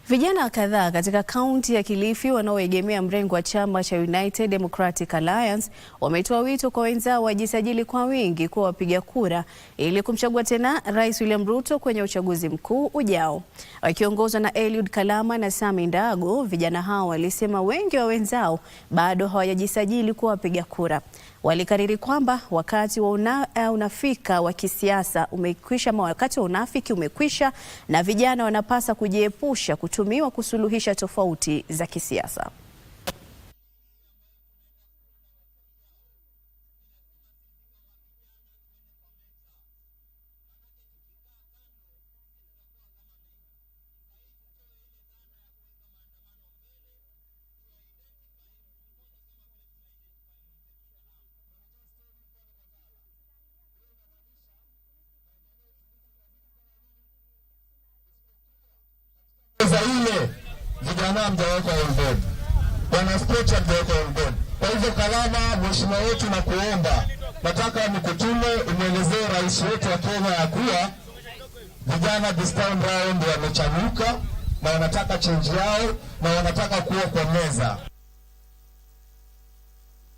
Vijana kadhaa katika kaunti ya Kilifi wanaoegemea mrengo wa chama cha United Democratic Alliance wametoa wito kwa wenzao wajisajili kwa wingi kuwa wapiga kura ili kumchagua tena Rais William Ruto kwenye uchaguzi mkuu ujao. Wakiongozwa na Eliud Kalama na Sami Ndago, vijana hao walisema wengi wa wenzao bado hawajajisajili kuwa wapiga kura. Walikariri kwamba wakati wa unafika wa kisiasa umekwisha, wakati wa unafiki umekwisha na vijana wanapasa kujiepusha kutumiwa kusuluhisha tofauti za kisiasa. Ile vijana mjaweka on board, wana sport mjaweka on board. Kwa hivyo Kalama, mheshimiwa wetu, na kuomba, nataka nikutume umwelezee rais wetu wa Kenya ya kuwa vijana this time round wamechanuka na wanataka change yao na wanataka kuwa kwa meza.